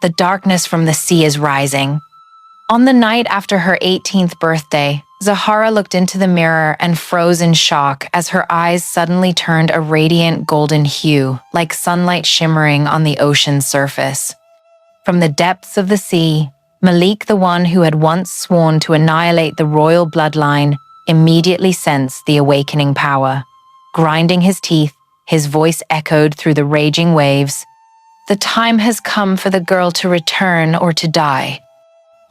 the darkness from the sea is rising. On the night after her 18th birthday, Zahara looked into the mirror and froze in shock as her eyes suddenly turned a radiant golden hue, like sunlight shimmering on the ocean's surface. From the depths of the sea, Malik, the one who had once sworn to annihilate the royal bloodline, immediately sensed the awakening power. Grinding his teeth, his voice echoed through the raging waves. "The time has come for the girl to return or to die."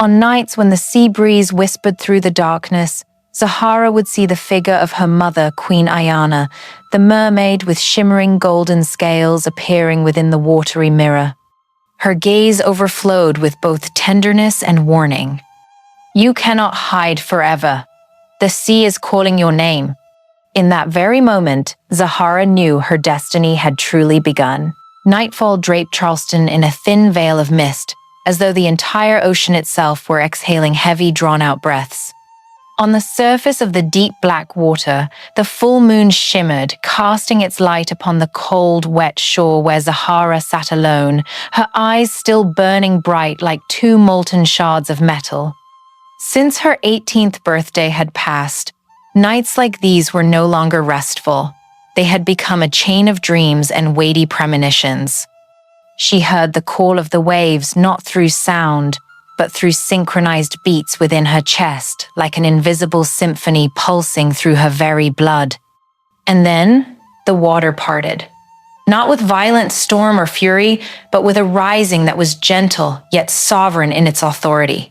On nights when the sea breeze whispered through the darkness, Zahara would see the figure of her mother, Queen Ayana, the mermaid with shimmering golden scales appearing within the watery mirror. Her gaze overflowed with both tenderness and warning. "You cannot hide forever. The sea is calling your name." In that very moment, Zahara knew her destiny had truly begun. Nightfall draped Charleston in a thin veil of mist, as though the entire ocean itself were exhaling heavy, drawn-out breaths. On the surface of the deep black water, the full moon shimmered, casting its light upon the cold, wet shore where Zahara sat alone, her eyes still burning bright like two molten shards of metal. Since her 18th birthday had passed, nights like these were no longer restful. They had become a chain of dreams and weighty premonitions. She heard the call of the waves not through sound, but through synchronized beats within her chest, like an invisible symphony pulsing through her very blood. And then, the water parted. Not with violent storm or fury, but with a rising that was gentle, yet sovereign in its authority.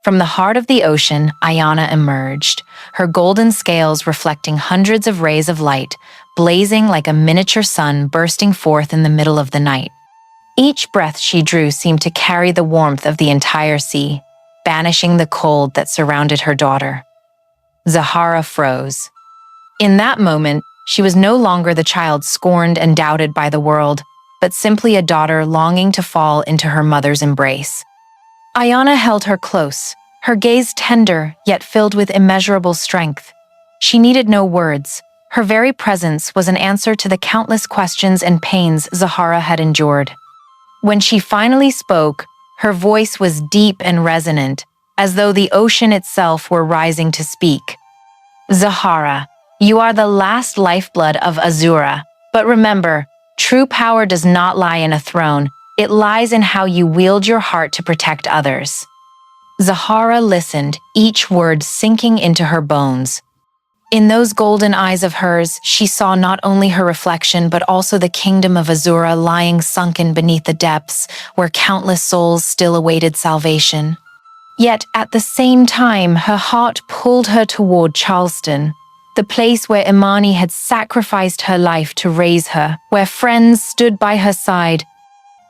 From the heart of the ocean, Ayana emerged, her golden scales reflecting hundreds of rays of light, blazing like a miniature sun bursting forth in the middle of the night. Each breath she drew seemed to carry the warmth of the entire sea, banishing the cold that surrounded her daughter. Zahara froze. In that moment, she was no longer the child scorned and doubted by the world, but simply a daughter longing to fall into her mother's embrace. Ayana held her close, her gaze tender yet filled with immeasurable strength. She needed no words. Her very presence was an answer to the countless questions and pains Zahara had endured. When she finally spoke, her voice was deep and resonant, as though the ocean itself were rising to speak. "Zahara, you are the last lifeblood of Azura, but remember, true power does not lie in a throne. It lies in how you wield your heart to protect others." Zahara listened, each word sinking into her bones. In those golden eyes of hers, she saw not only her reflection but also the kingdom of Azura lying sunken beneath the depths, where countless souls still awaited salvation. Yet, at the same time, her heart pulled her toward Charleston, the place where Imani had sacrificed her life to raise her, where friends stood by her side,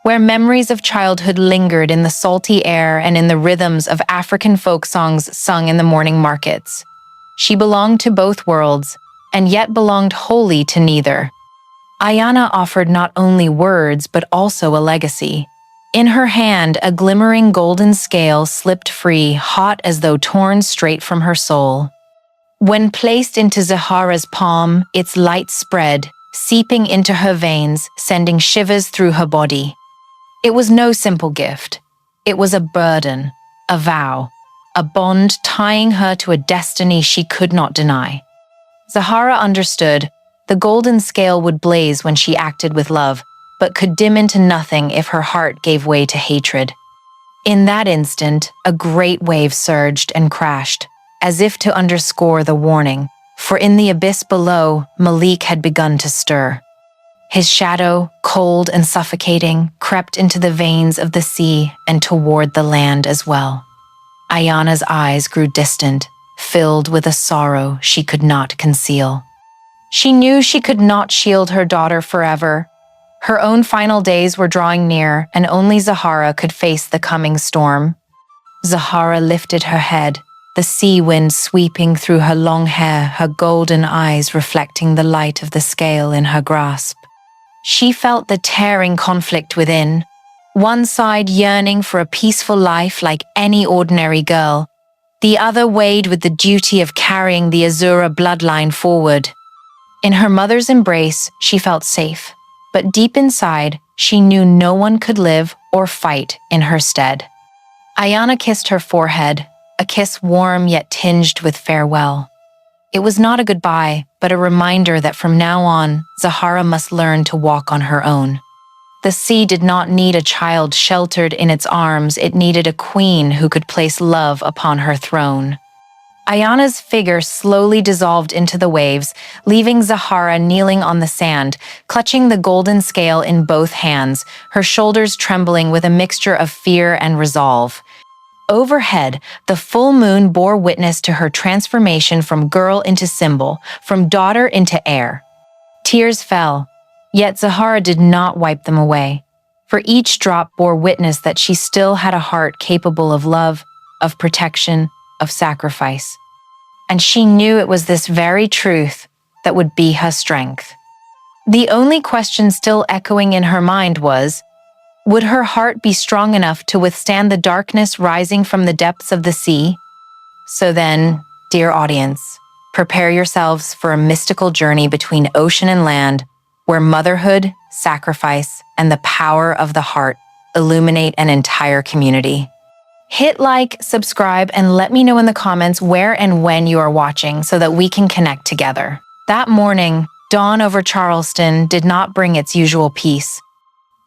where memories of childhood lingered in the salty air and in the rhythms of African folk songs sung in the morning markets. She belonged to both worlds, and yet belonged wholly to neither. Ayana offered not only words, but also a legacy. In her hand, a glimmering golden scale slipped free, hot as though torn straight from her soul. When placed into Zahara's palm, its light spread, seeping into her veins, sending shivers through her body. It was no simple gift. It was a burden, a vow, a bond tying her to a destiny she could not deny. Zahara understood. The golden scale would blaze when she acted with love, but could dim into nothing if her heart gave way to hatred. In that instant, a great wave surged and crashed, as if to underscore the warning, for in the abyss below, Malik had begun to stir. His shadow, cold and suffocating, crept into the veins of the sea and toward the land as well. Ayana's eyes grew distant, filled with a sorrow she could not conceal. She knew she could not shield her daughter forever. Her own final days were drawing near, and only Zahara could face the coming storm. Zahara lifted her head, the sea wind sweeping through her long hair, her golden eyes reflecting the light of the scale in her grasp. She felt the tearing conflict within, one side yearning for a peaceful life like any ordinary girl, the other weighed with the duty of carrying the Azura bloodline forward. In her mother's embrace, she felt safe, but deep inside, She knew no one could live or fight in her stead. Ayana kissed her forehead, a kiss warm yet tinged with farewell. It was not a goodbye, but a reminder that from now on, Zahara must learn to walk on her own. The sea did not need a child sheltered in its arms, it needed a queen who could place love upon her throne. Ayana's figure slowly dissolved into the waves, leaving Zahara kneeling on the sand, clutching the golden scale in both hands, her shoulders trembling with a mixture of fear and resolve. Overhead, the full moon bore witness to her transformation from girl into symbol, from daughter into heir. Tears fell, yet Zahara did not wipe them away, for each drop bore witness that she still had a heart capable of love, of protection, of sacrifice. And she knew it was this very truth that would be her strength. The only question still echoing in her mind was, would her heart be strong enough to withstand the darkness rising from the depths of the sea? So then, dear audience, prepare yourselves for a mystical journey between ocean and land, where motherhood, sacrifice, and the power of the heart illuminate an entire community. Hit like, subscribe, and let me know in the comments where and when you are watching so that we can connect together. That morning, dawn over Charleston did not bring its usual peace.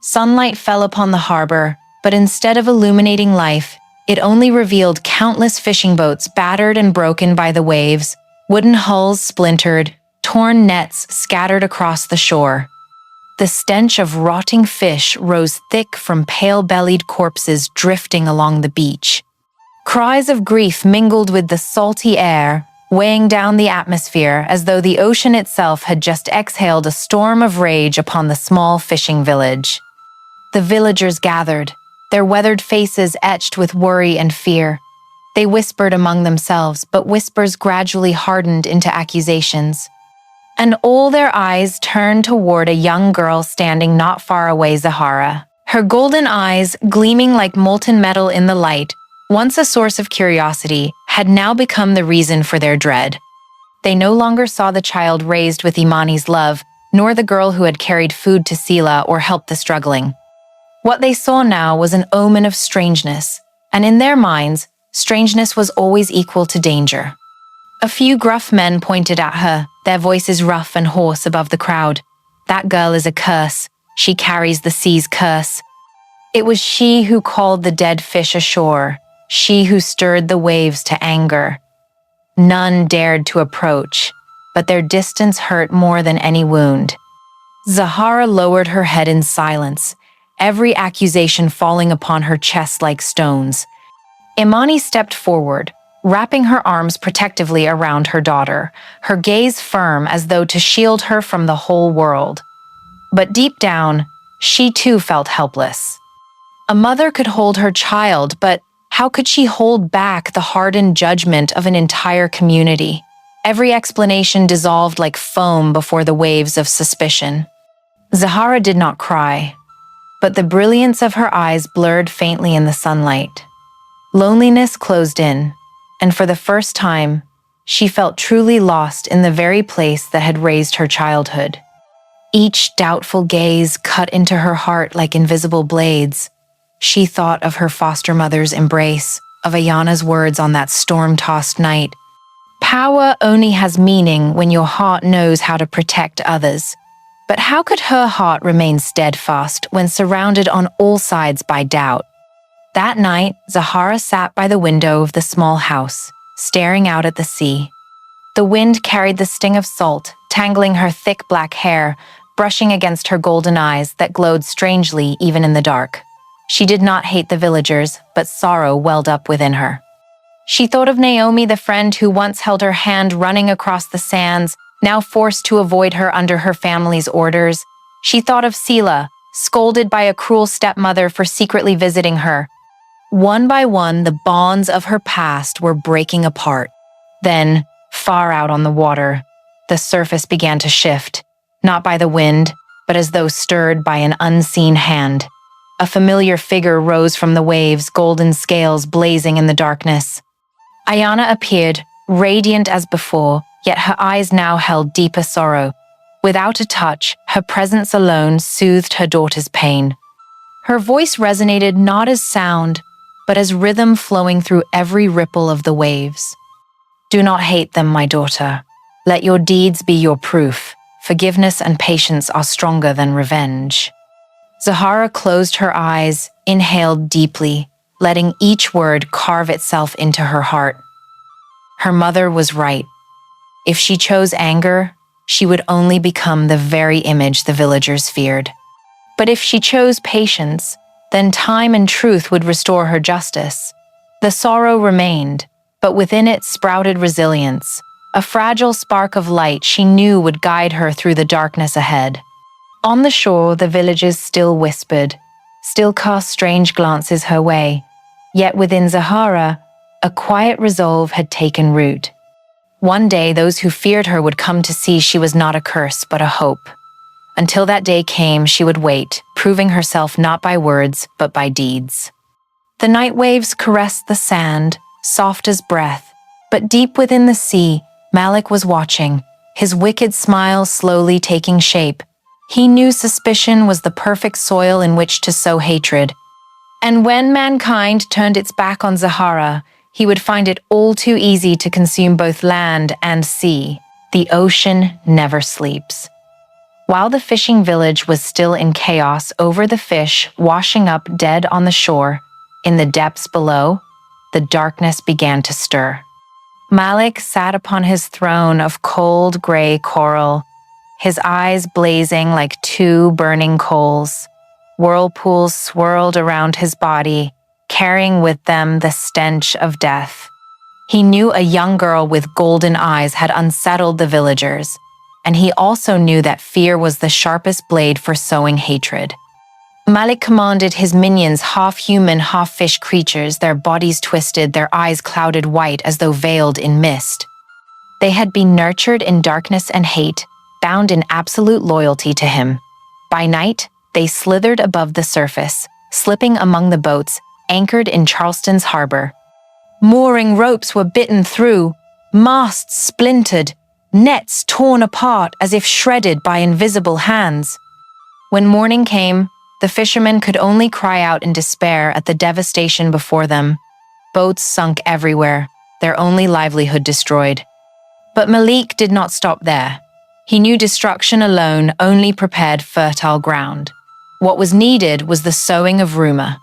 Sunlight fell upon the harbor, but instead of illuminating life, it only revealed countless fishing boats battered and broken by the waves, wooden hulls splintered, torn nets scattered across the shore. The stench of rotting fish rose thick from pale-bellied corpses drifting along the beach. Cries of grief mingled with the salty air, weighing down the atmosphere as though the ocean itself had just exhaled a storm of rage upon the small fishing village. The villagers gathered, their weathered faces etched with worry and fear. They whispered among themselves, but whispers gradually hardened into accusations. And all their eyes turned toward a young girl standing not far away, Zahara. Her golden eyes, gleaming like molten metal in the light, once a source of curiosity, had now become the reason for their dread. They no longer saw the child raised with Imani's love, nor the girl who had carried food to Sila or helped the struggling. What they saw now was an omen of strangeness, and in their minds, strangeness was always equal to danger. A few gruff men pointed at her, their voices rough and hoarse above the crowd. That girl is a curse. She carries the sea's curse. It was she who called the dead fish ashore, she who stirred the waves to anger. None dared to approach, but their distance hurt more than any wound. Zahara lowered her head in silence, every accusation falling upon her chest like stones. Imani stepped forward, wrapping her arms protectively around her daughter, her gaze firm as though to shield her from the whole world. But deep down, she too felt helpless. A mother could hold her child, but how could she hold back the hardened judgment of an entire community? Every explanation dissolved like foam before the waves of suspicion. Zahara did not cry, but the brilliance of her eyes blurred faintly in the sunlight. Loneliness closed in, and for the first time, she felt truly lost in the very place that had raised her childhood. Each doubtful gaze cut into her heart like invisible blades. She thought of her foster mother's embrace, of Ayana's words on that storm-tossed night. Power only has meaning when your heart knows how to protect others. But how could her heart remain steadfast when surrounded on all sides by doubt? That night, Zahara sat by the window of the small house, staring out at the sea. The wind carried the sting of salt, tangling her thick black hair, brushing against her golden eyes that glowed strangely even in the dark. She did not hate the villagers, but sorrow welled up within her. She thought of Naomi, the friend who once held her hand running across the sands, now forced to avoid her under her family's orders. She thought of Sila, scolded by a cruel stepmother for secretly visiting her. One by one, the bonds of her past were breaking apart. Then, far out on the water, the surface began to shift, not by the wind, but as though stirred by an unseen hand. A familiar figure rose from the waves, golden scales blazing in the darkness. Ayana appeared, radiant as before, yet her eyes now held deeper sorrow. Without a touch, her presence alone soothed her daughter's pain. Her voice resonated not as sound, but as rhythm flowing through every ripple of the waves. Do not hate them, my daughter. Let your deeds be your proof. Forgiveness and patience are stronger than revenge. Zahara closed her eyes, inhaled deeply, letting each word carve itself into her heart. Her mother was right. If she chose anger, she would only become the very image the villagers feared. But if she chose patience, then time and truth would restore her justice. The sorrow remained, but within it sprouted resilience, a fragile spark of light she knew would guide her through the darkness ahead. On the shore, the villagers still whispered, still cast strange glances her way, yet within Zahara, a quiet resolve had taken root. One day, those who feared her would come to see she was not a curse, but a hope. Until that day came, she would wait, proving herself not by words, but by deeds. The night waves caressed the sand, soft as breath, but deep within the sea, Malik was watching, his wicked smile slowly taking shape. He knew suspicion was the perfect soil in which to sow hatred. And when mankind turned its back on Zahara, he would find it all too easy to consume both land and sea. The ocean never sleeps. While the fishing village was still in chaos over the fish washing up dead on the shore, in the depths below, the darkness began to stir. Malik sat upon his throne of cold gray coral, his eyes blazing like two burning coals. Whirlpools swirled around his body, carrying with them the stench of death. He knew a young girl with golden eyes had unsettled the villagers, and he also knew that fear was the sharpest blade for sowing hatred. Malik commanded his minions, half-human, half-fish creatures, their bodies twisted, their eyes clouded white as though veiled in mist. They had been nurtured in darkness and hate, bound in absolute loyalty to him. By night, they slithered above the surface, slipping among the boats anchored in Charleston's harbor. Mooring ropes were bitten through, masts splintered, nets torn apart as if shredded by invisible hands. When morning came, the fishermen could only cry out in despair at the devastation before them. Boats sunk everywhere, their only livelihood destroyed. But Malik did not stop there. He knew destruction alone only prepared fertile ground. What was needed was the sowing of rumor.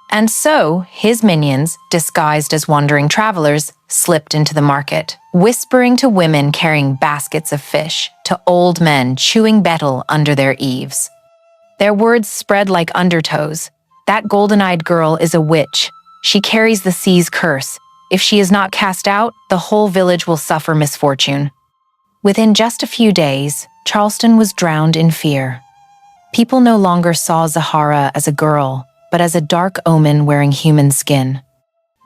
And so, his minions, disguised as wandering travelers, slipped into the market, whispering to women carrying baskets of fish, to old men chewing betel under their eaves. Their words spread like undertows. That golden-eyed girl is a witch. She carries the sea's curse. If she is not cast out, the whole village will suffer misfortune. Within just a few days, Charleston was drowned in fear. People no longer saw Zahara as a girl, but as a dark omen wearing human skin.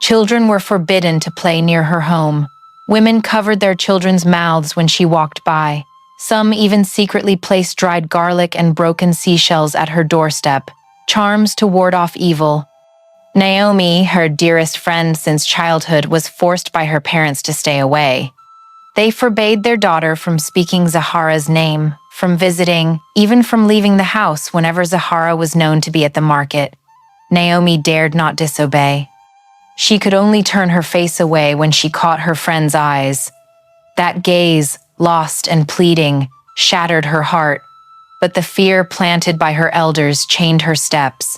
Children were forbidden to play near her home. Women covered their children's mouths when she walked by. Some even secretly placed dried garlic and broken seashells at her doorstep, charms to ward off evil. Naomi, her dearest friend since childhood, was forced by her parents to stay away. They forbade their daughter from speaking Zahara's name, from visiting, even from leaving the house whenever Zahara was known to be at the market. Naomi dared not disobey. She could only turn her face away when she caught her friend's eyes. That gaze, lost and pleading, shattered her heart, but the fear planted by her elders chained her steps.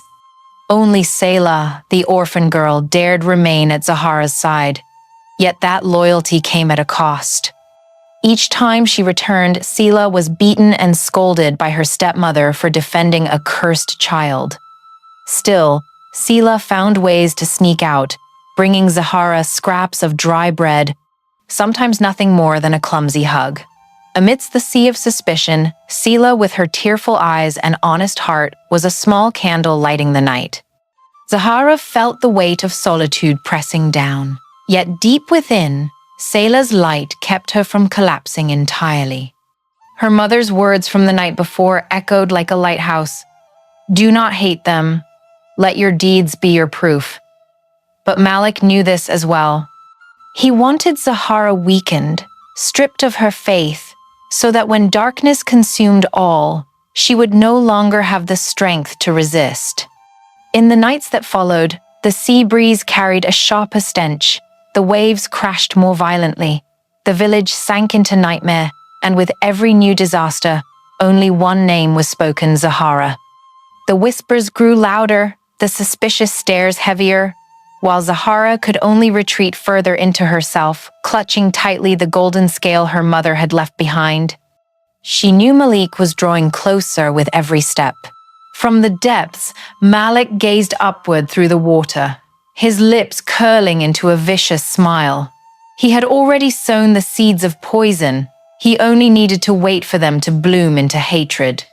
Only Selah, the orphan girl, dared remain at Zahara's side, yet that loyalty came at a cost. Each time she returned, Selah was beaten and scolded by her stepmother for defending a cursed child. Still, Selah found ways to sneak out, bringing Zahara scraps of dry bread, sometimes nothing more than a clumsy hug. Amidst the sea of suspicion, Selah, with her tearful eyes and honest heart, was a small candle lighting the night. Zahara felt the weight of solitude pressing down, yet deep within, Selah's light kept her from collapsing entirely. Her mother's words from the night before echoed like a lighthouse. "Do not hate them. Let your deeds be your proof." But Malik knew this as well. He wanted Zahara weakened, stripped of her faith, so that when darkness consumed all, she would no longer have the strength to resist. In the nights that followed, the sea breeze carried a sharper stench, the waves crashed more violently, the village sank into nightmare, and with every new disaster, only one name was spoken: Zahara. The whispers grew louder, the suspicious stares heavier, while Zahara could only retreat further into herself, clutching tightly the golden scale her mother had left behind. She knew Malik was drawing closer with every step. From the depths, Malik gazed upward through the water, his lips curling into a vicious smile. He had already sown the seeds of poison. He only needed to wait for them to bloom into hatred.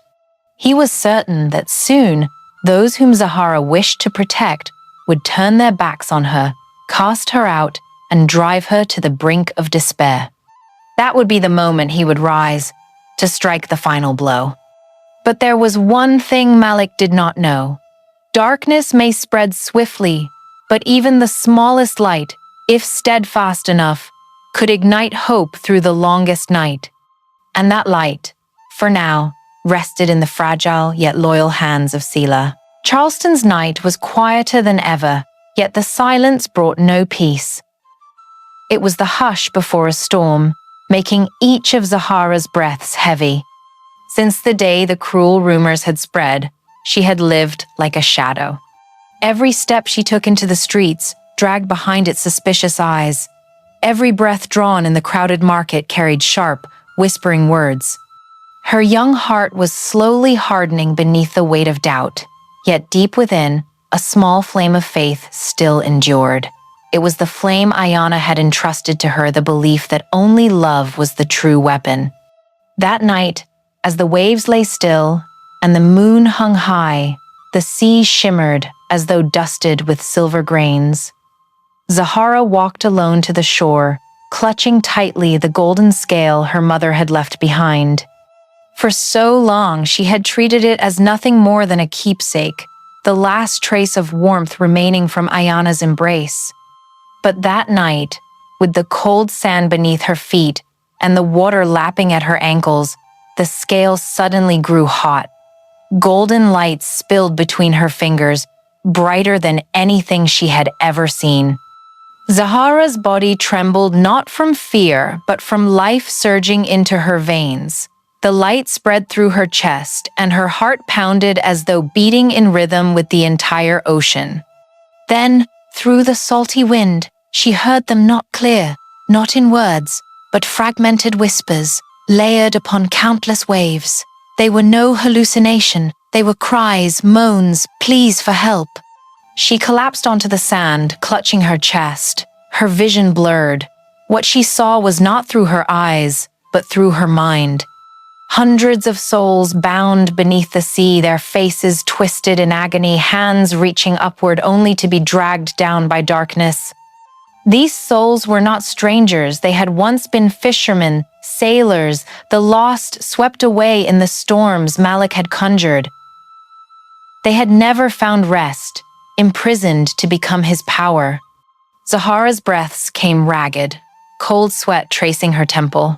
He was certain that soon, those whom Zahara wished to protect would turn their backs on her, cast her out, and drive her to the brink of despair. That would be the moment he would rise, to strike the final blow. But there was one thing Malik did not know. Darkness may spread swiftly, but even the smallest light, if steadfast enough, could ignite hope through the longest night. And that light, for now, rested in the fragile yet loyal hands of Sela. Charleston's night was quieter than ever, yet the silence brought no peace. It was the hush before a storm, making each of Zahara's breaths heavy. Since the day the cruel rumors had spread, she had lived like a shadow. Every step she took into the streets dragged behind it suspicious eyes. Every breath drawn in the crowded market carried sharp, whispering words. Her young heart was slowly hardening beneath the weight of doubt, yet deep within, a small flame of faith still endured. It was the flame Ayana had entrusted to her, the belief that only love was the true weapon. That night, as the waves lay still and the moon hung high, the sea shimmered as though dusted with silver grains. Zahara walked alone to the shore, clutching tightly the golden scale her mother had left behind. For so long, she had treated it as nothing more than a keepsake, the last trace of warmth remaining from Ayana's embrace. But that night, with the cold sand beneath her feet and the water lapping at her ankles, the scale suddenly grew hot. Golden light spilled between her fingers, brighter than anything she had ever seen. Zahara's body trembled not from fear, but from life surging into her veins. The light spread through her chest, and her heart pounded as though beating in rhythm with the entire ocean. Then, through the salty wind, she heard them not clear, not in words, but fragmented whispers, layered upon countless waves. They were no hallucination. They were cries, moans, pleas for help. She collapsed onto the sand, clutching her chest, her vision blurred. What she saw was not through her eyes, but through her mind. Hundreds of souls bound beneath the sea, their faces twisted in agony, hands reaching upward only to be dragged down by darkness. These souls were not strangers. They had once been fishermen, sailors, the lost swept away in the storms Malik had conjured. They had never found rest, imprisoned to become his power. Zahara's breaths came ragged, cold sweat tracing her temple.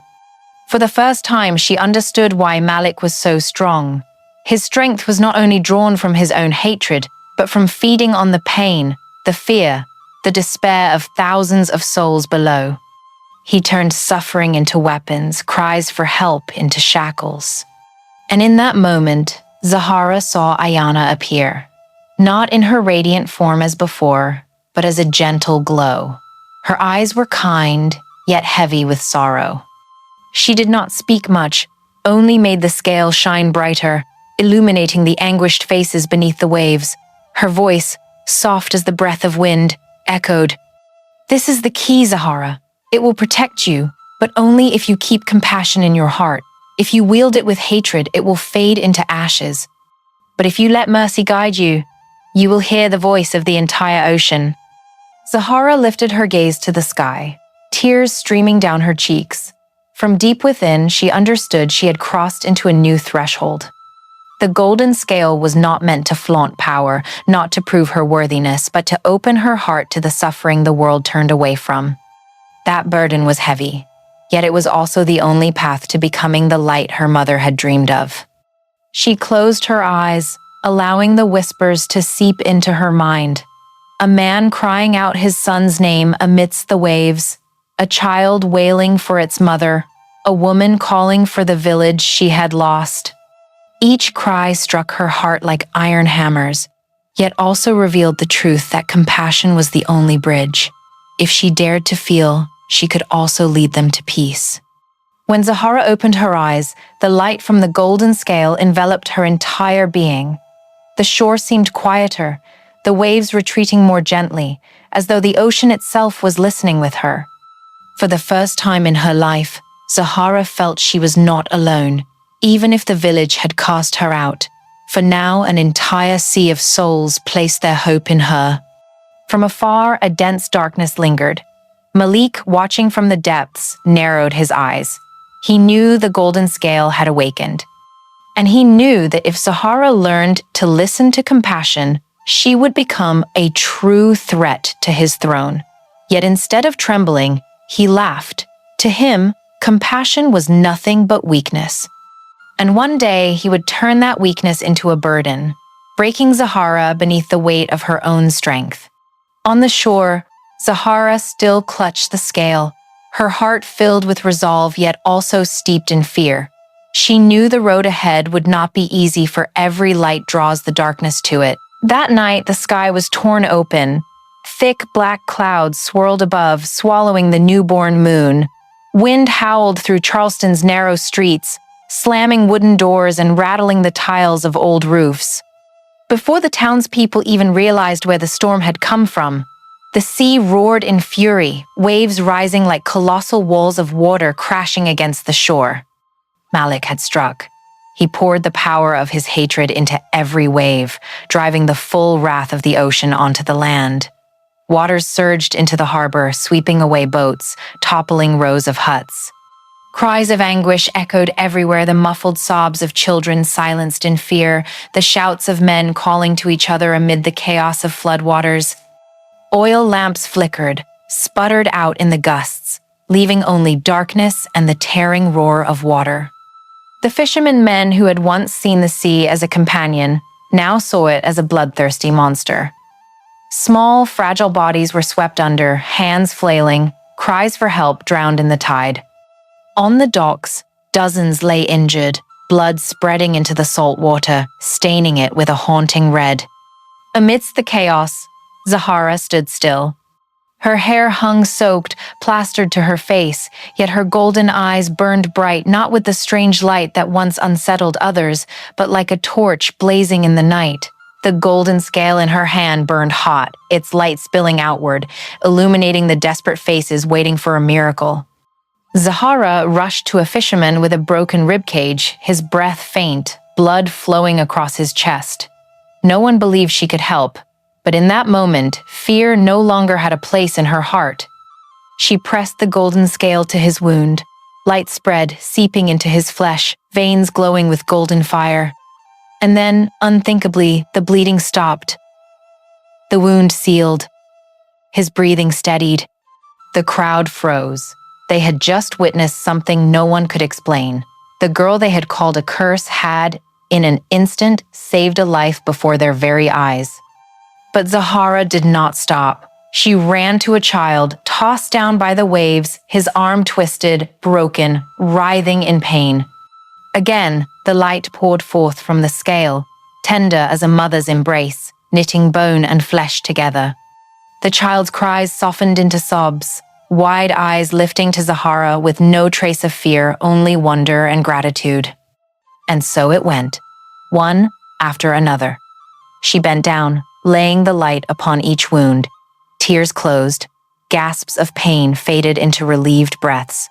For the first time, she understood why Malik was so strong. His strength was not only drawn from his own hatred, but from feeding on the pain, the fear, the despair of thousands of souls below. He turned suffering into weapons, cries for help into shackles. And in that moment, Zahara saw Ayana appear, not in her radiant form as before, but as a gentle glow. Her eyes were kind, yet heavy with sorrow. She did not speak much, only made the scale shine brighter, illuminating the anguished faces beneath the waves. Her voice, soft as the breath of wind, echoed, "This is the key, Zahara. It will protect you, but only if you keep compassion in your heart. If you wield it with hatred, it will fade into ashes. But if you let mercy guide you, you will hear the voice of the entire ocean." Zahara lifted her gaze to the sky, tears streaming down her cheeks. From deep within, she understood she had crossed into a new threshold. The golden scale was not meant to flaunt power, not to prove her worthiness, but to open her heart to the suffering the world turned away from. That burden was heavy, yet it was also the only path to becoming the light her mother had dreamed of. She closed her eyes, allowing the whispers to seep into her mind. A man crying out his son's name amidst the waves, a child wailing for its mother, a woman calling for the village she had lost. Each cry struck her heart like iron hammers, yet also revealed the truth that compassion was the only bridge. If she dared to feel, she could also lead them to peace. When Zahara opened her eyes, the light from the golden scale enveloped her entire being. The shore seemed quieter, the waves retreating more gently, as though the ocean itself was listening with her. For the first time in her life, Zahara felt she was not alone, even if the village had cast her out, for now an entire sea of souls placed their hope in her. From afar, a dense darkness lingered. Malik, watching from the depths, narrowed his eyes. He knew the golden scale had awakened. And he knew that if Zahara learned to listen to compassion, she would become a true threat to his throne. Yet instead of trembling, he laughed. To him, compassion was nothing but weakness. And one day he would turn that weakness into a burden, breaking Zahara beneath the weight of her own strength. On the shore, Zahara still clutched the scale, her heart filled with resolve yet also steeped in fear. She knew the road ahead would not be easy, for every light draws the darkness to it. That night, the sky was torn open. Thick black clouds swirled above, swallowing the newborn moon. Wind howled through Charleston's narrow streets, slamming wooden doors and rattling the tiles of old roofs. Before the townspeople even realized where the storm had come from, the sea roared in fury, waves rising like colossal walls of water crashing against the shore. Malik had struck. He poured the power of his hatred into every wave, driving the full wrath of the ocean onto the land. Waters surged into the harbor, sweeping away boats, toppling rows of huts. Cries of anguish echoed everywhere, the muffled sobs of children silenced in fear, the shouts of men calling to each other amid the chaos of floodwaters. Oil lamps flickered, sputtered out in the gusts, leaving only darkness and the tearing roar of water. The fishermen men who had once seen the sea as a companion now saw it as a bloodthirsty monster. Small, fragile bodies were swept under, hands flailing, cries for help drowned in the tide. On the docks, dozens lay injured, blood spreading into the salt water, staining it with a haunting red. Amidst the chaos, Zahara stood still. Her hair hung soaked, plastered to her face, yet her golden eyes burned bright, not with the strange light that once unsettled others, but like a torch blazing in the night. The golden scale in her hand burned hot, its light spilling outward, illuminating the desperate faces waiting for a miracle. Zahara rushed to a fisherman with a broken ribcage, his breath faint, blood flowing across his chest. No one believed she could help, but in that moment, fear no longer had a place in her heart. She pressed the golden scale to his wound, light spread, seeping into his flesh, veins glowing with golden fire. And then, unthinkably, the bleeding stopped. The wound sealed. His breathing steadied. The crowd froze. They had just witnessed something no one could explain. The girl they had called a curse had, in an instant, saved a life before their very eyes. But Zahara did not stop. She ran to a child, tossed down by the waves, his arm twisted, broken, writhing in pain. Again, the light poured forth from the scale, tender as a mother's embrace, knitting bone and flesh together. The child's cries softened into sobs, wide eyes lifting to Zahara with no trace of fear, only wonder and gratitude. And so it went, one after another. She bent down, laying the light upon each wound. Tears closed, gasps of pain faded into relieved breaths.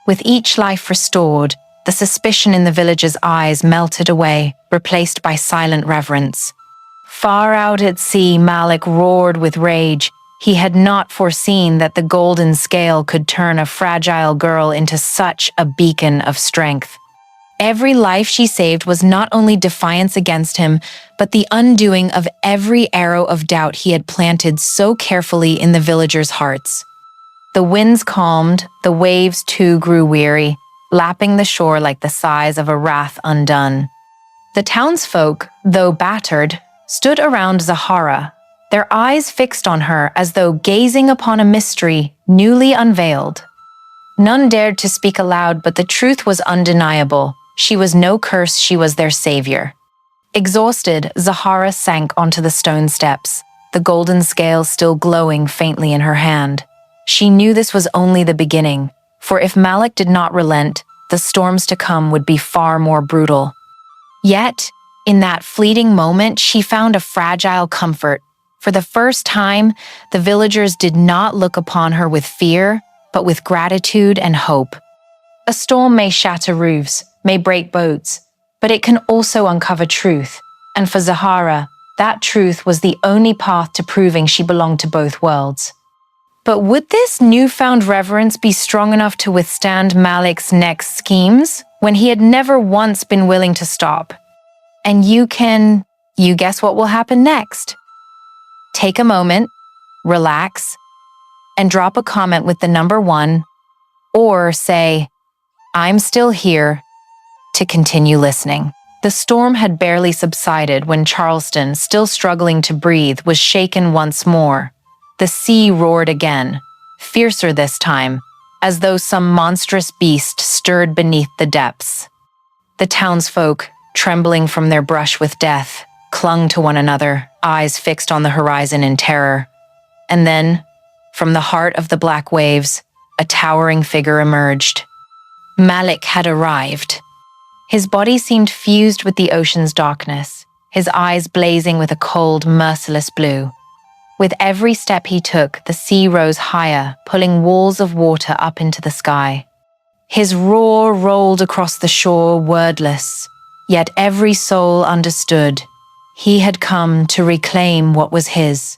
With each life restored, the suspicion in the village's eyes melted away, replaced by silent reverence. Far out at sea, Malik roared with rage. He had not foreseen that the golden scale could turn a fragile girl into such a beacon of strength. Every life she saved was not only defiance against him, but the undoing of every arrow of doubt he had planted so carefully in the villagers' hearts. The winds calmed, the waves too grew weary, lapping the shore like the sighs of a wrath undone. The townsfolk, though battered, stood around Zahara, their eyes fixed on her as though gazing upon a mystery newly unveiled. None dared to speak aloud, but the truth was undeniable. She was no curse, she was their savior. Exhausted, Zahara sank onto the stone steps, the golden scale still glowing faintly in her hand. She knew this was only the beginning, for if Malik did not relent, the storms to come would be far more brutal. Yet, in that fleeting moment, she found a fragile comfort. For the first time, the villagers did not look upon her with fear, but with gratitude and hope. A storm may shatter roofs, may break boats, but it can also uncover truth. And for Zahara, that truth was the only path to proving she belonged to both worlds. But would this newfound reverence be strong enough to withstand Malik's next schemes, when he had never once been willing to stop? And you guess what will happen next? Take a moment, relax, and drop a comment with the number 1, or say, "I'm still here," to continue listening. The storm had barely subsided when Charleston, still struggling to breathe, was shaken once more. The sea roared again, fiercer this time, as though some monstrous beast stirred beneath the depths. The townsfolk, trembling from their brush with death, clung to one another, eyes fixed on the horizon in terror. And then, from the heart of the black waves, a towering figure emerged. Malik had arrived. His body seemed fused with the ocean's darkness, his eyes blazing with a cold, merciless blue. With every step he took, the sea rose higher, pulling walls of water up into the sky. His roar rolled across the shore, wordless, yet every soul understood. He had come to reclaim what was his,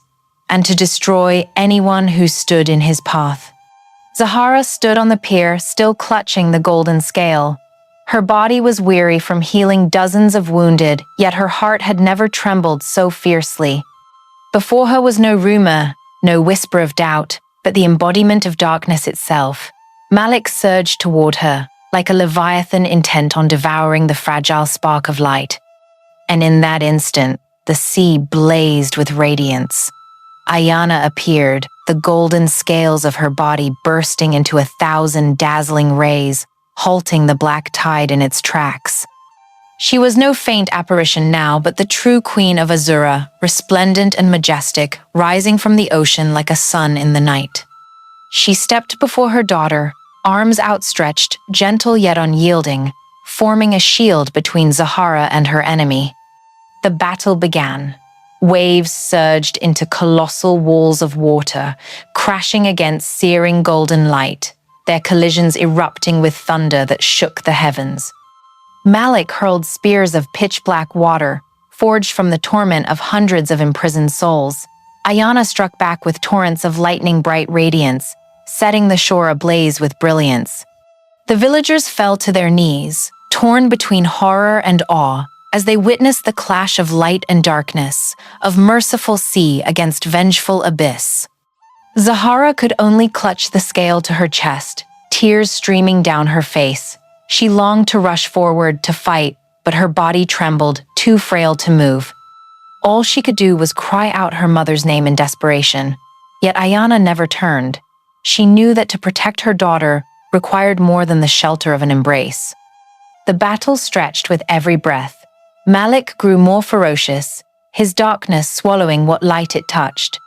and to destroy anyone who stood in his path. Zahara stood on the pier, still clutching the golden scale. Her body was weary from healing dozens of wounded, yet her heart had never trembled so fiercely. Before her was no rumor, no whisper of doubt, but the embodiment of darkness itself. Malik surged toward her, like a leviathan intent on devouring the fragile spark of light. And in that instant, the sea blazed with radiance. Ayana appeared, the golden scales of her body bursting into 1,000 dazzling rays, halting the black tide in its tracks. She was no faint apparition now, but the true queen of Azura, resplendent and majestic, rising from the ocean like a sun in the night. She stepped before her daughter, arms outstretched, gentle yet unyielding, forming a shield between Zahara and her enemy. The battle began. Waves surged into colossal walls of water, crashing against searing golden light, their collisions erupting with thunder that shook the heavens. Malik hurled spears of pitch-black water, forged from the torment of hundreds of imprisoned souls. Ayana struck back with torrents of lightning-bright radiance, setting the shore ablaze with brilliance. The villagers fell to their knees, torn between horror and awe, as they witnessed the clash of light and darkness, of merciful sea against vengeful abyss. Zahara could only clutch the scale to her chest, tears streaming down her face. She longed to rush forward to fight, but her body trembled, too frail to move. All she could do was cry out her mother's name in desperation. Yet Ayana never turned. She knew that to protect her daughter required more than the shelter of an embrace. The battle stretched with every breath. Malik grew more ferocious, his darkness swallowing what light it touched.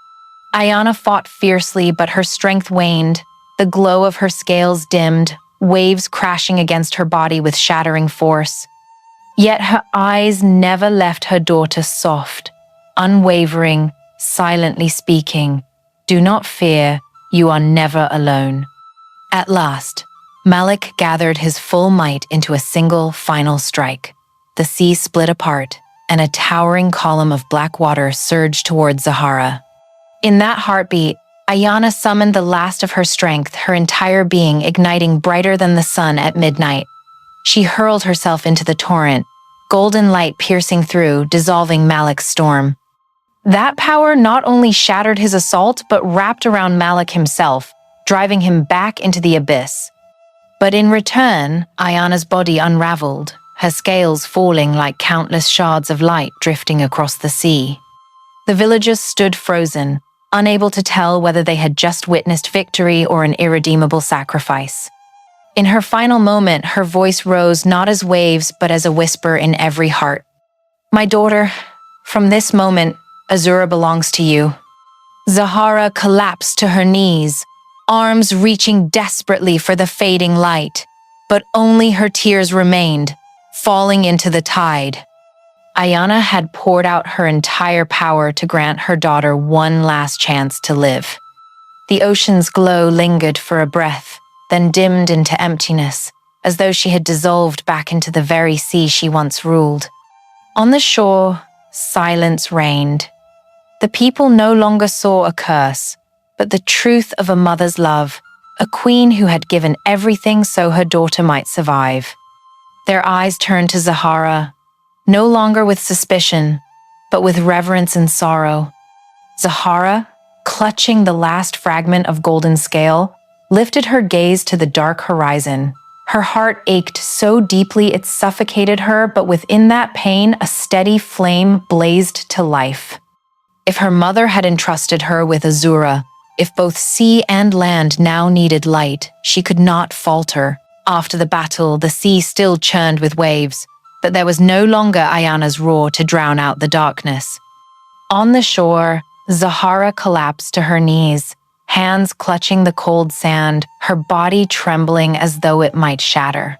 Ayana fought fiercely, but her strength waned. The glow of her scales dimmed, waves crashing against her body with shattering force. Yet her eyes never left her daughter, soft, unwavering, silently speaking, "Do not fear, you are never alone." At last, Malik gathered his full might into a single, final strike. The sea split apart, and a towering column of black water surged toward Zahara. In that heartbeat, Ayana summoned the last of her strength, her entire being igniting brighter than the sun at midnight. She hurled herself into the torrent, golden light piercing through, dissolving Malik's storm. That power not only shattered his assault, but wrapped around Malik himself, driving him back into the abyss. But in return, Ayana's body unraveled, her scales falling like countless shards of light drifting across the sea. The villagers stood frozen, unable to tell whether they had just witnessed victory or an irredeemable sacrifice. In her final moment, her voice rose not as waves but as a whisper in every heart. "My daughter, from this moment, Azura belongs to you." Zahara collapsed to her knees, arms reaching desperately for the fading light, but only her tears remained, falling into the tide. Ayana had poured out her entire power to grant her daughter one last chance to live. The ocean's glow lingered for a breath, then dimmed into emptiness, as though she had dissolved back into the very sea she once ruled. On the shore, silence reigned. The people no longer saw a curse, but the truth of a mother's love, a queen who had given everything so her daughter might survive. Their eyes turned to Zahara, no longer with suspicion, but with reverence and sorrow. Zahara, clutching the last fragment of golden scale, lifted her gaze to the dark horizon. Her heart ached so deeply it suffocated her, but within that pain, a steady flame blazed to life. If her mother had entrusted her with Azura, if both sea and land now needed light, she could not falter. After the battle, the sea still churned with waves, but there was no longer Ayana's roar to drown out the darkness. On the shore, Zahara collapsed to her knees, hands clutching the cold sand, her body trembling as though it might shatter.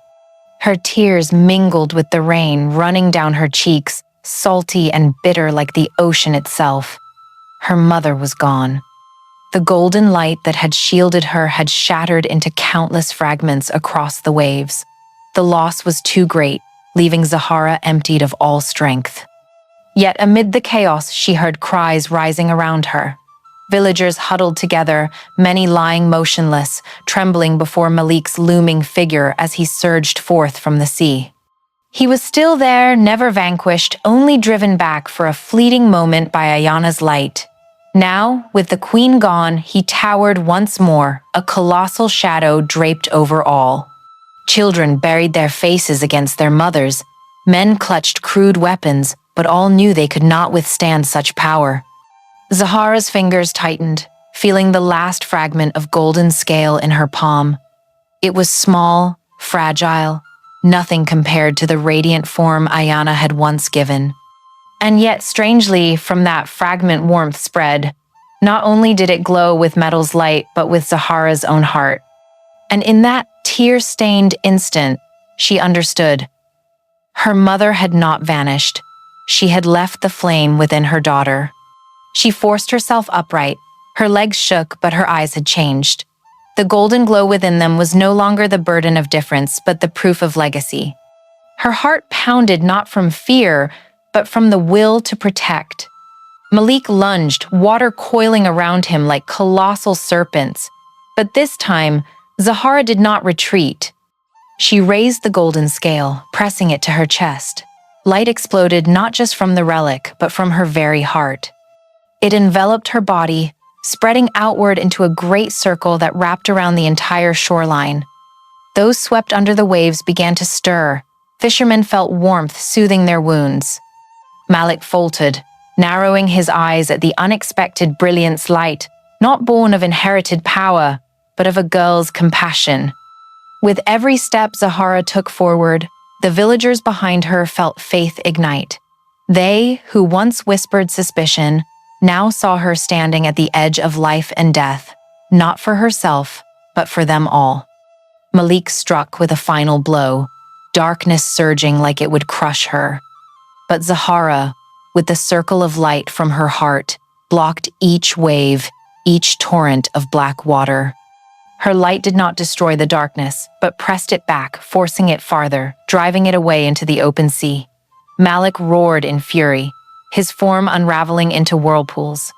Her tears mingled with the rain running down her cheeks, salty and bitter like the ocean itself. Her mother was gone. The golden light that had shielded her had shattered into countless fragments across the waves. The loss was too great, leaving Zahara emptied of all strength. Yet amid the chaos, she heard cries rising around her. Villagers huddled together, many lying motionless, trembling before Malik's looming figure as he surged forth from the sea. He was still there, never vanquished, only driven back for a fleeting moment by Ayana's light. Now, with the queen gone, he towered once more, a colossal shadow draped over all. Children buried their faces against their mothers. Men clutched crude weapons, but all knew they could not withstand such power. Zahara's fingers tightened, feeling the last fragment of golden scale in her palm. It was small, fragile, nothing compared to the radiant form Ayana had once given. And yet, strangely, from that fragment warmth spread. Not only did it glow with metal's light, but with Zahara's own heart. And in that tear-stained instant, she understood. Her mother had not vanished. She had left the flame within her daughter. She forced herself upright. Her legs shook, but her eyes had changed. The golden glow within them was no longer the burden of difference, but the proof of legacy. Her heart pounded not from fear, but from the will to protect. Malik lunged, water coiling around him like colossal serpents. But this time, Zahara did not retreat. She raised the golden scale, pressing it to her chest. Light exploded not just from the relic, but from her very heart. It enveloped her body, spreading outward into a great circle that wrapped around the entire shoreline. Those swept under the waves began to stir. Fishermen felt warmth soothing their wounds. Malik faltered, narrowing his eyes at the unexpected brilliance light, not born of inherited power, but of a girl's compassion. With every step Zahara took forward, the villagers behind her felt faith ignite. They, who once whispered suspicion, now saw her standing at the edge of life and death, not for herself, but for them all. Malik struck with a final blow, darkness surging like it would crush her. But Zahara, with the circle of light from her heart, blocked each wave, each torrent of black water. Her light did not destroy the darkness, but pressed it back, forcing it farther, driving it away into the open sea. Malik roared in fury, his form unraveling into whirlpools.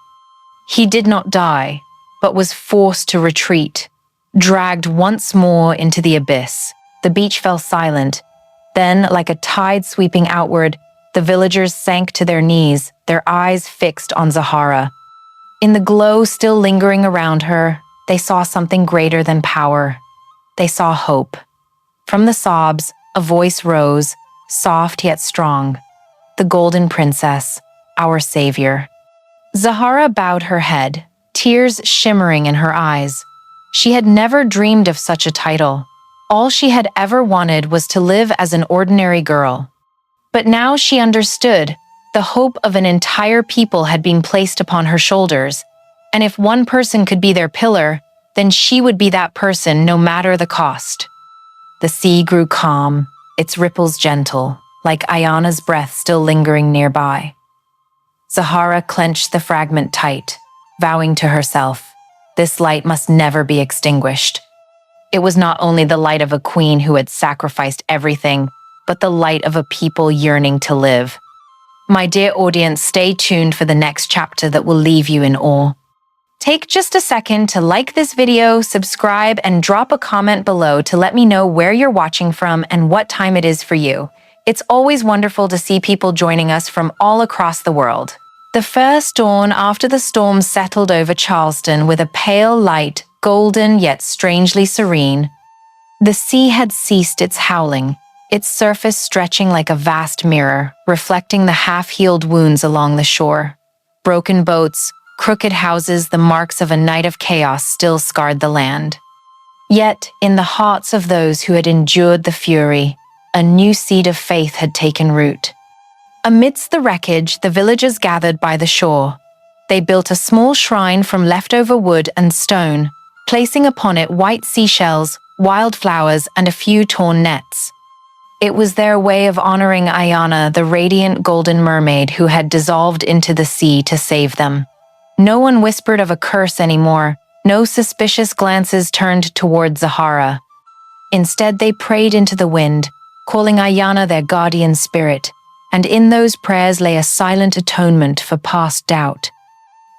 He did not die, but was forced to retreat, dragged once more into the abyss. The beach fell silent. Then, like a tide sweeping outward, the villagers sank to their knees, their eyes fixed on Zahara. In the glow still lingering around her, they saw something greater than power. They saw hope. From the sobs, a voice rose, soft yet strong. The Golden Princess, our savior. Zahara bowed her head, tears shimmering in her eyes. She had never dreamed of such a title. All she had ever wanted was to live as an ordinary girl. But now she understood. The hope of an entire people had been placed upon her shoulders, and if one person could be their pillar, then she would be that person no matter the cost. The sea grew calm, its ripples gentle, like Ayana's breath still lingering nearby. Zahara clenched the fragment tight, vowing to herself, this light must never be extinguished. It was not only the light of a queen who had sacrificed everything, but the light of a people yearning to live. My dear audience, stay tuned for the next chapter that will leave you in awe. Take just a second to like this video, subscribe, and drop a comment below to let me know where you're watching from and what time it is for you. It's always wonderful to see people joining us from all across the world. The first dawn after the storm settled over Charleston with a pale light, golden yet strangely serene. The sea had ceased its howling, its surface stretching like a vast mirror, reflecting the half-healed wounds along the shore. Broken boats, crooked houses, the marks of a night of chaos still scarred the land. Yet, in the hearts of those who had endured the fury, a new seed of faith had taken root. Amidst the wreckage, the villagers gathered by the shore. They built a small shrine from leftover wood and stone, placing upon it white seashells, wildflowers, and a few torn nets. It was their way of honoring Ayana, the radiant Golden Mermaid who had dissolved into the sea to save them. No one whispered of a curse anymore. No suspicious glances turned toward Zahara. Instead, they prayed into the wind, calling Ayana their guardian spirit, and in those prayers lay a silent atonement for past doubt.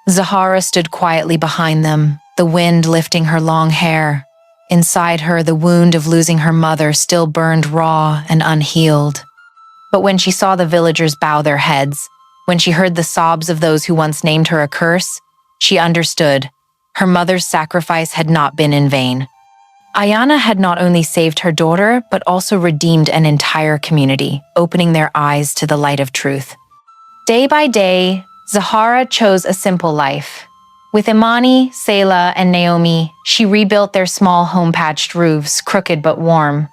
Zahara stood quietly behind them, the wind lifting her long hair. Inside her, the wound of losing her mother still burned raw and unhealed. But when she saw the villagers bow their heads, when she heard the sobs of those who once named her a curse, she understood. Her mother's sacrifice had not been in vain. Ayana had not only saved her daughter, but also redeemed an entire community, opening their eyes to the light of truth. Day by day, Zahara chose a simple life. With Imani, Selah, and Naomi, she rebuilt their small home-patched roofs, crooked but warm.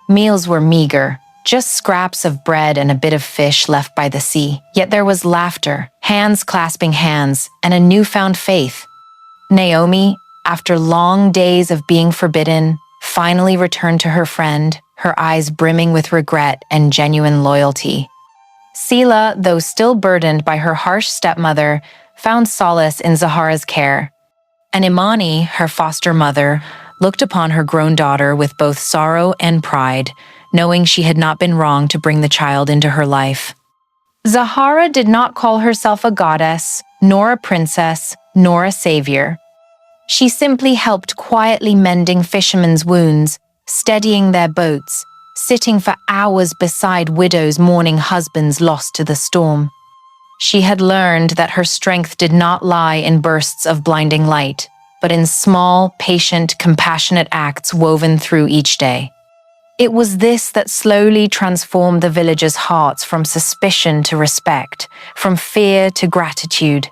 Meals were meager, just scraps of bread and a bit of fish left by the sea. Yet there was laughter, hands clasping hands, and a newfound faith. Naomi, after long days of being forbidden, finally returned to her friend, her eyes brimming with regret and genuine loyalty. Selah, though still burdened by her harsh stepmother, found solace in Zahara's care. And Imani, her foster mother, looked upon her grown daughter with both sorrow and pride, knowing she had not been wrong to bring the child into her life. Zahara did not call herself a goddess, nor a princess, nor a savior. She simply helped quietly mending fishermen's wounds, steadying their boats, sitting for hours beside widows mourning husbands lost to the storm. She had learned that her strength did not lie in bursts of blinding light, but in small, patient, compassionate acts woven through each day. It was this that slowly transformed the villagers' hearts from suspicion to respect, from fear to gratitude.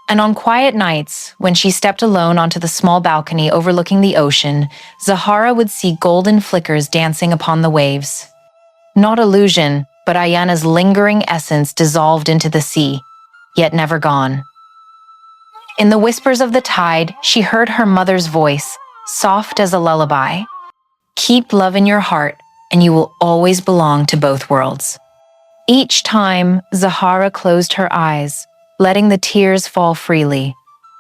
And on quiet nights, when she stepped alone onto the small balcony overlooking the ocean, Zahara would see golden flickers dancing upon the waves. Not illusion, but Ayana's lingering essence dissolved into the sea, yet never gone. In the whispers of the tide, she heard her mother's voice, soft as a lullaby. Keep love in your heart, and you will always belong to both worlds. Each time, Zahara closed her eyes, letting the tears fall freely.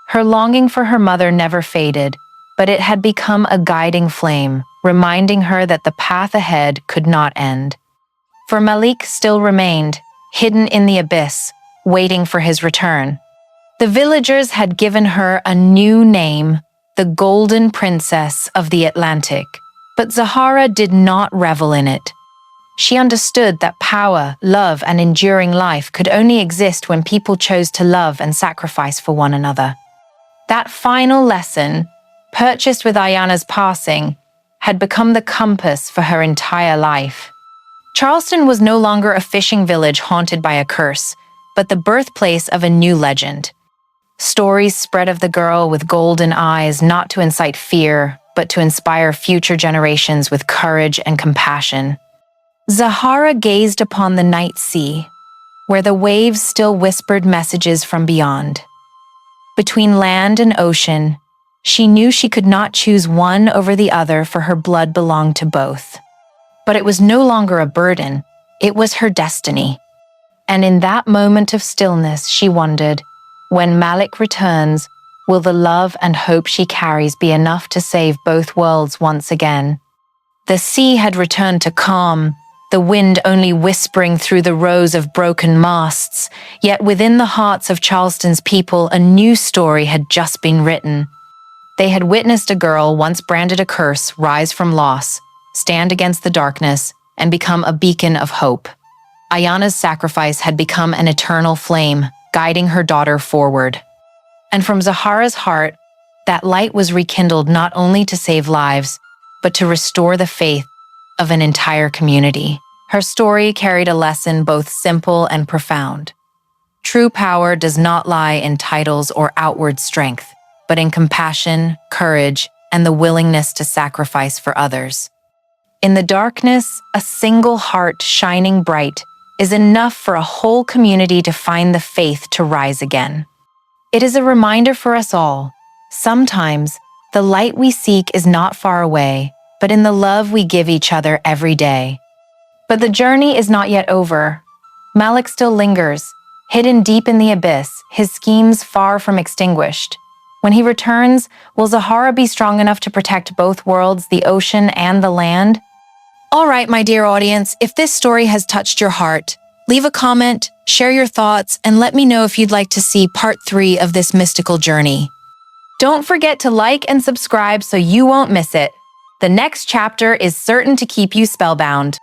Her longing for her mother never faded, but it had become a guiding flame, reminding her that the path ahead could not end. For Malik still remained, hidden in the abyss, waiting for his return. The villagers had given her a new name, the Golden Princess of the Atlantic, but Zahara did not revel in it. She understood that power, love, and enduring life could only exist when people chose to love and sacrifice for one another. That final lesson, purchased with Ayana's passing, had become the compass for her entire life. Charleston was no longer a fishing village haunted by a curse, but the birthplace of a new legend. Stories spread of the girl with golden eyes not to incite fear, but to inspire future generations with courage and compassion. Zahara gazed upon the night sea, where the waves still whispered messages from beyond. Between land and ocean, she knew she could not choose one over the other, for her blood belonged to both. But it was no longer a burden, it was her destiny. And in that moment of stillness, she wondered, when Malik returns, will the love and hope she carries be enough to save both worlds once again? The sea had returned to calm, the wind only whispering through the rows of broken masts, yet within the hearts of Charleston's people a new story had just been written. They had witnessed a girl once branded a curse rise from loss, stand against the darkness, and become a beacon of hope. Ayana's sacrifice had become an eternal flame, guiding her daughter forward. And from Zahara's heart, that light was rekindled not only to save lives, but to restore the faith of an entire community. Her story carried a lesson both simple and profound. True power does not lie in titles or outward strength, but in compassion, courage, and the willingness to sacrifice for others. In the darkness, a single heart shining bright is enough for a whole community to find the faith to rise again. It is a reminder for us all. Sometimes, the light we seek is not far away, but in the love we give each other every day. But the journey is not yet over. Malik still lingers, hidden deep in the abyss, his schemes far from extinguished. When he returns, will Zahara be strong enough to protect both worlds, the ocean and the land? All right, my dear audience, if this story has touched your heart, leave a comment, share your thoughts, and let me know if you'd like to see part 3 of this mystical journey. Don't forget to like and subscribe so you won't miss it. The next chapter is certain to keep you spellbound.